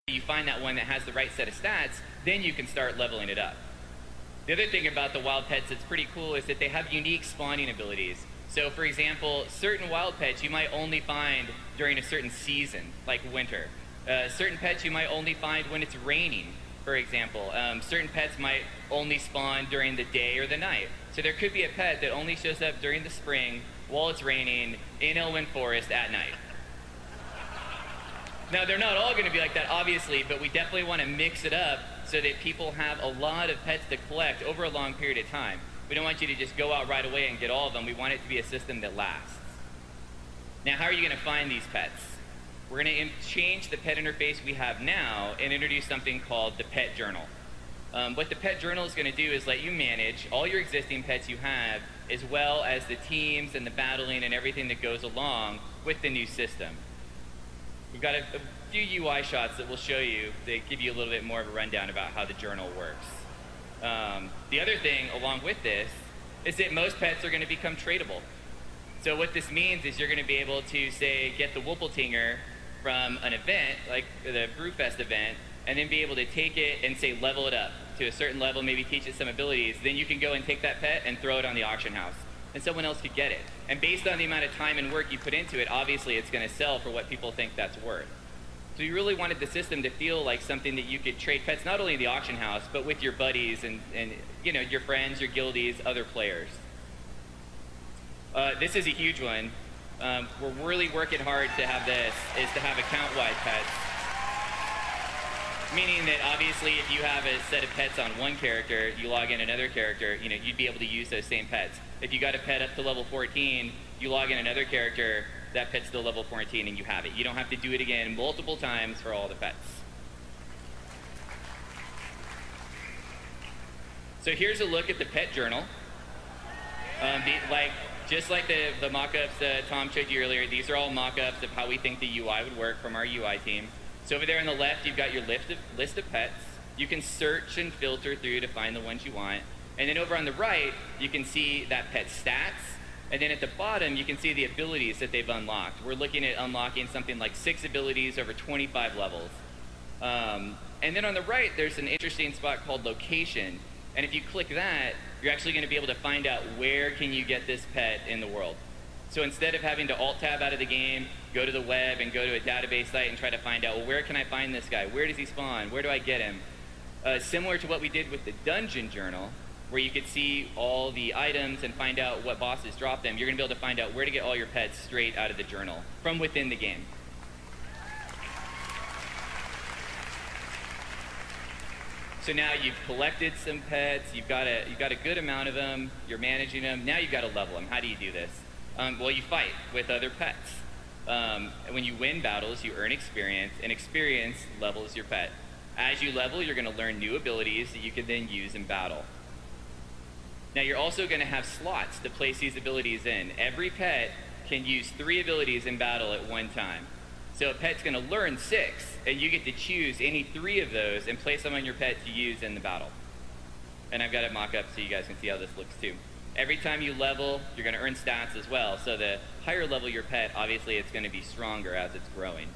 you find that one that has the right set of stats, then you can start leveling it up. The other thing about the wild pets that's pretty cool is that they have unique spawning abilities. So for example, certain wild pets you might only find during a certain season, like winter. Certain pets you might only find when it's raining, for example. Certain pets might only spawn during the day or the night. So there could be a pet that only shows up during the spring while it's raining in Elwynn Forest at night. Now, they're not all going to be like that, obviously, but we definitely want to mix it up so that people have a lot of pets to collect over a long period of time. We don't want you to just go out right away and get all of them. We want it to be a system that lasts. Now, how are you going to find these pets? We're going to change the pet interface we have now and introduce something called the Pet Journal. What the Pet Journal is going to do is let you manage all your existing pets you have, as well as the teams and the battling and everything that goes along with the new system. We've got a few UI shots that we'll show you that give you a little bit more of a rundown about how the journal works. The other thing along with this is that most pets are going to become tradable. So what this means is you're going to be able to, say, get the Whippletinger from an event, like the Brewfest event, and then be able to take it and, say, level it up to a certain level, maybe teach it some abilities. Then you can go and take that pet and throw it on the auction house, and someone else could get it. And based on the amount of time and work you put into it, obviously it's going to sell for what people think that's worth. So you really wanted the system to feel like something that you could trade pets, not only in the auction house, but with your buddies and you know, your friends, your guildies, other players. This is a huge one. We're really working hard to have this, is to have account-wide pets. Meaning that obviously if you have a set of pets on one character, you log in another character, you know, you'd be able to use those same pets. If you got a pet up to level 14, you log in another character, that pet's still level 14 and you have it. You don't have to do it again multiple times for all the pets. So here's a look at the pet journal. Just like the mock-ups that Tom showed you earlier, these are all mock-ups of how we think the UI would work from our UI team. So over there on the left, you've got your list of pets. You can search and filter through to find the ones you want. And then over on the right, you can see that pet's stats. And then at the bottom, you can see the abilities that they've unlocked. We're looking at unlocking something like 6 abilities over 25 levels. And then on the right, there's an interesting spot called location. And if you click that, you're actually going to be able to find out where can you get this pet in the world. So instead of having to alt-tab out of the game, go to the web and go to a database site and try to find out, well, where can I find this guy? Where does he spawn? Where do I get him? Similar to what we did with the Dungeon Journal, where you could see all the items and find out what bosses drop them, you're going to be able to find out where to get all your pets straight out of the journal from within the game. So now you've collected some pets, you've got a good amount of them, you're managing them, now you've got to level them. How do you do this? Well, you fight with other pets. And when you win battles, you earn experience, and experience levels your pet. As you level, you're going to learn new abilities that you can then use in battle. Now you're also going to have slots to place these abilities in. Every pet can use 3 abilities in battle at one time. So a pet's going to learn 6, and you get to choose any 3 of those and place them on your pet to use in the battle. And I've got it mock up so you guys can see how this looks too. Every time you level, you're going to earn stats as well. So the higher level your pet, obviously it's going to be stronger as it's growing.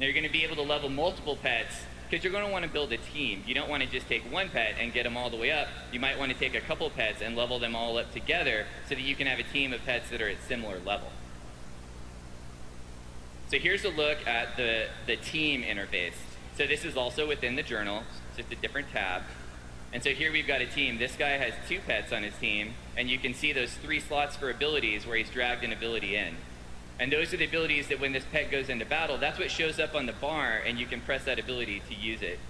Now you're going to be able to level multiple pets because you're going to want to build a team. You don't want to just take one pet and get them all the way up. You might want to take a couple pets and level them all up together so that you can have a team of pets that are at similar level. So here's a look at the team interface. So this is also within the journal, just a different tab. And so here we've got a team. This guy has 2 pets on his team, and you can see those 3 slots for abilities where he's dragged an ability in. And those are the abilities that when this pet goes into battle, that's what shows up on the bar, and you can press that ability to use it.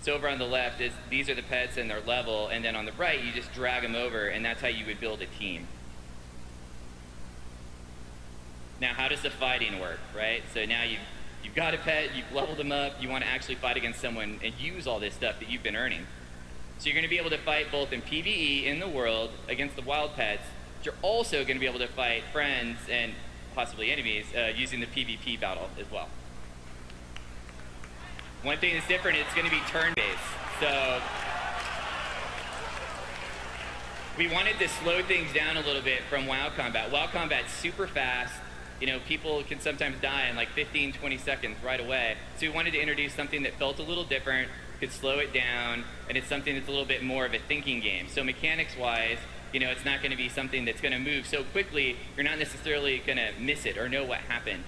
So over on the left, these are the pets and their level, and then on the right, you just drag them over, and that's how you would build a team. Now, how does the fighting work, right? So now you've got a pet, you've leveled them up, you want to actually fight against someone and use all this stuff that you've been earning. So you're going to be able to fight both in PvE in the world against the wild pets, but you're also going to be able to fight friends and possibly enemies using the PvP battle as well. One thing that's different, it's going to be turn-based. So we wanted to slow things down a little bit from WoW combat. WoW combat's super fast. You know, people can sometimes die in like 15, 20 seconds right away. So we wanted to introduce something that felt a little different, could slow it down, and it's something that's a little bit more of a thinking game. So mechanics-wise, you know, it's not going to be something that's going to move so quickly, you're not necessarily going to miss it or know what happened.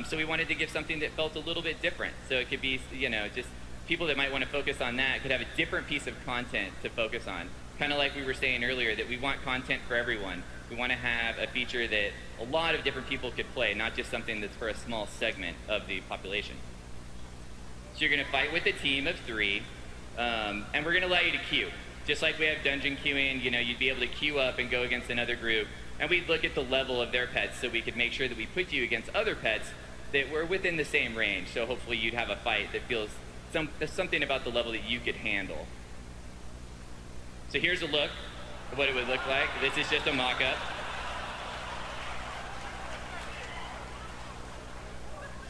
So we wanted to give something that felt a little bit different. So it could be, you know, just people that might want to focus on that could have a different piece of content to focus on. Kind of like we were saying earlier, that we want content for everyone. We want to have a feature that a lot of different people could play, not just something that's for a small segment of the population. So you're going to fight with a team of 3, and we're going to allow you to queue. Just like we have dungeon queuing, you know, you'd be able to queue up and go against another group, and we'd look at the level of their pets so we could make sure that we put you against other pets that were within the same range. So hopefully you'd have a fight that feels something about the level that you could handle. So here's a look of what it would look like. This is just a mock-up.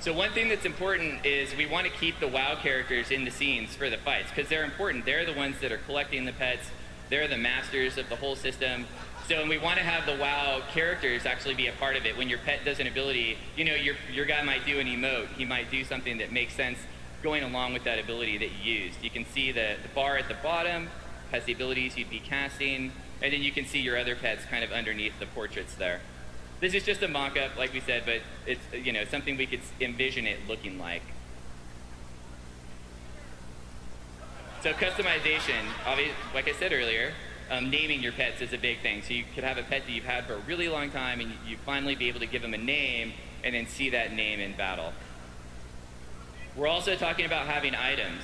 So one thing that's important is we want to keep the WoW characters in the scenes for the fights, because they're important. They're the ones that are collecting the pets. They're the masters of the whole system. So we want to have the WoW characters actually be a part of it. When your pet does an ability, you know, your guy might do an emote. He might do something that makes sense going along with that ability that you used. You can see the bar at the bottom has the abilities you'd be casting, and then you can see your other pets kind of underneath the portraits there. This is just a mock-up, like we said, but it's, you know, something we could envision it looking like. So customization, obviously, like I said earlier, naming your pets is a big thing. So you could have a pet that you've had for a really long time, and you finally be able to give them a name, and then see that name in battle. We're also talking about having items.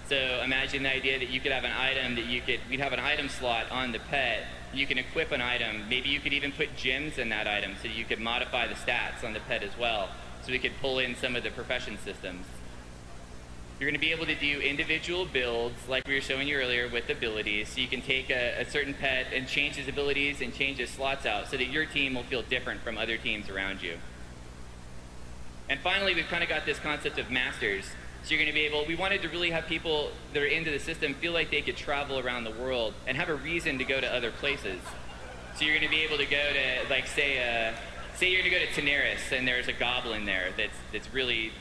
So imagine the idea that you could have an item that we'd have an item slot on the pet. You can equip an item. Maybe you could even put gems in that item so you could modify the stats on the pet as well. So we could pull in some of the profession systems. You're going to be able to do individual builds like we were showing you earlier with abilities. So you can take a certain pet and change his abilities and change his slots out so that your team will feel different from other teams around you. And finally, we've kind of got this concept of masters. So you're going to be able, we wanted to really have people that are into the system feel like they could travel around the world and have a reason to go to other places. So you're going to be able to go to, like, say you're going to go to Daenerys and there's a goblin there that's really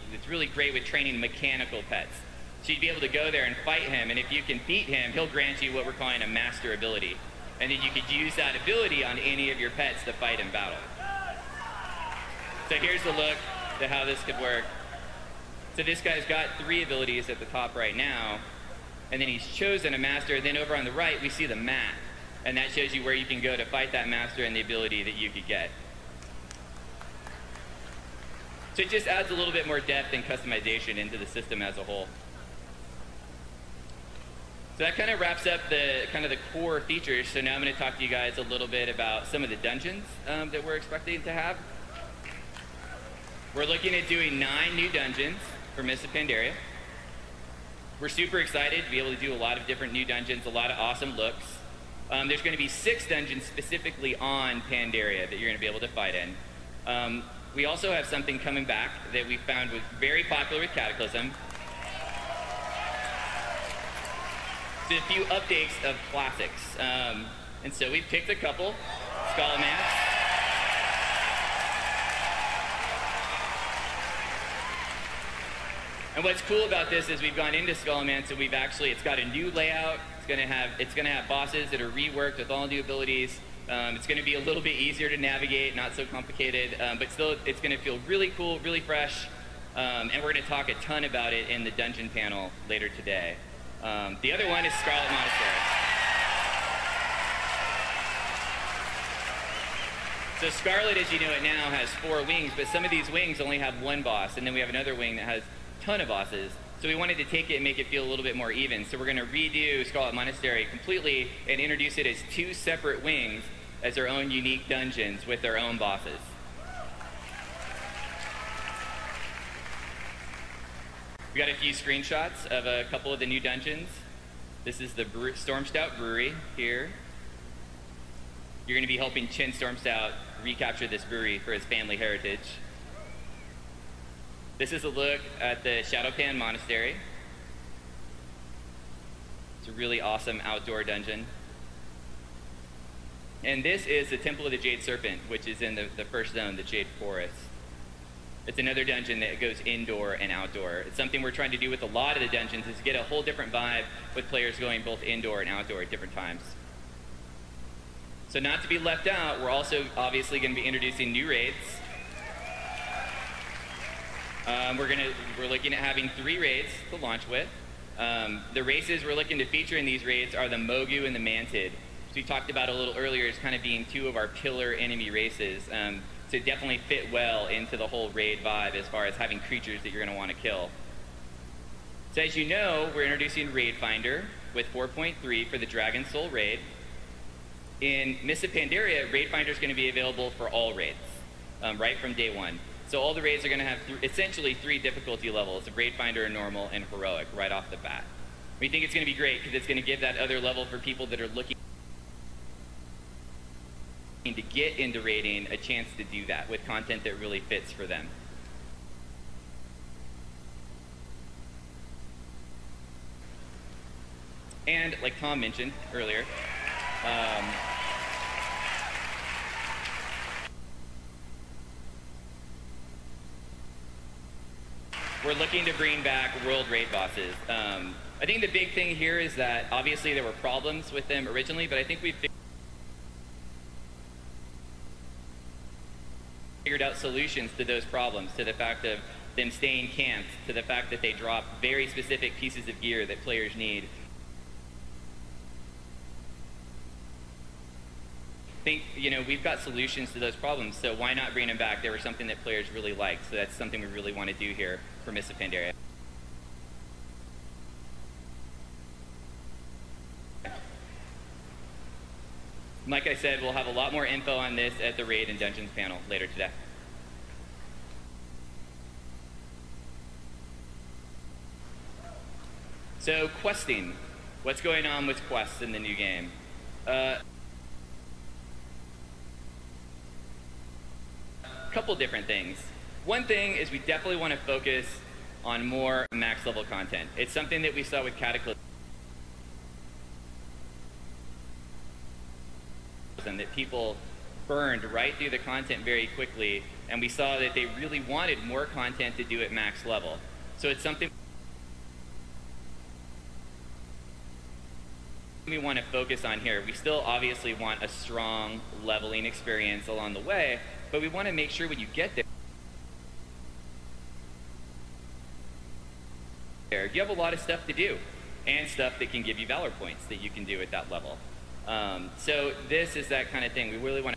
great with training mechanical pets. So you'd be able to go there and fight him, and if you can beat him, he'll grant you what we're calling a master ability. And then you could use that ability on any of your pets to fight in battle. So here's the look at how this could work. So this guy's got 3 abilities at the top right now, and then he's chosen a master. Then over on the right, we see the map, and that shows you where you can go to fight that master and the ability that you could get. So it just adds a little bit more depth and customization into the system as a whole. So that kind of wraps up the core features. So now I'm going to talk to you guys a little bit about some of the dungeons that we're expecting to have. We're looking at doing 9 new dungeons for Mists of Pandaria. We're super excited to be able to do a lot of different new dungeons, a lot of awesome looks. There's going to be 6 dungeons specifically on Pandaria that you're going to be able to fight in. We also have something coming back that we found was very popular with Cataclysm. Just a few updates of classics. And so we've picked a couple. Skullamask. And what's cool about this is we've gone into Skullamask and it's got a new layout. It's gonna have bosses that are reworked with all new abilities. It's gonna be a little bit easier to navigate, not so complicated, but still it's gonna feel really cool, really fresh. And we're gonna talk a ton about it in the dungeon panel later today. The other one is Scarlet Monastery. So Scarlet, as you know it now, has 4 wings, but some of these wings only have 1 boss, and then we have another wing that has ton of bosses. So we wanted to take it and make it feel a little bit more even. So we're going to redo Scarlet Monastery completely and introduce it as 2 separate wings as their own unique dungeons with their own bosses. We got a few screenshots of a couple of the new dungeons. This is the Stormstout Brewery here. You're going to be helping Chin Stormstout recapture this brewery for his family heritage. This is a look at the Shadowpan Monastery. It's a really awesome outdoor dungeon. And this is the Temple of the Jade Serpent, which is in the first zone, the Jade Forest. It's another dungeon that goes indoor and outdoor. It's something we're trying to do with a lot of the dungeons, is get a whole different vibe with players going both indoor and outdoor at different times. So not to be left out, we're also obviously going to be introducing new raids. We're looking at having 3 raids to launch with. The races we're looking to feature in these raids are the Mogu and the Mantid, which we talked about a little earlier as kind of being 2 of our pillar enemy races. To definitely fit well into the whole raid vibe as far as having creatures that you're going to want to kill. So as you know, we're introducing Raid Finder with 4.3 for the Dragon Soul raid. In Mists of Pandaria, Raid Finder is going to be available for all raids, right from day 1. So all the raids are going to have essentially 3 difficulty levels of Raid Finder, Normal, and Heroic right off the bat. We think it's going to be great because it's going to give that other level for people that are looking to get into raiding a chance to do that with content that really fits for them. And like Tom mentioned earlier, we're looking to bring back world raid bosses. I think the big thing here is that obviously there were problems with them originally, but I think we've figured out solutions to those problems, to the fact of them staying camped, to the fact that they drop very specific pieces of gear that players need. We've got solutions to those problems, so why not bring them back? They were something that players really liked, so that's something we really want to do here for Mists of Pandaria. Like I said, we'll have a lot more info on this at the Raid and Dungeons panel later today. So, questing. What's going on with quests in the new game? Couple different things. One thing is we definitely want to focus on more max level content. It's something that we saw with Cataclysm, that people burned right through the content very quickly, and we saw that they really wanted more content to do at max level. So it's something we want to focus on here. We still obviously want a strong leveling experience along the way, but we want to make sure when you get there, you have a lot of stuff to do, and stuff that can give you valor points that you can do at that level. So this is that kind of thing. We really want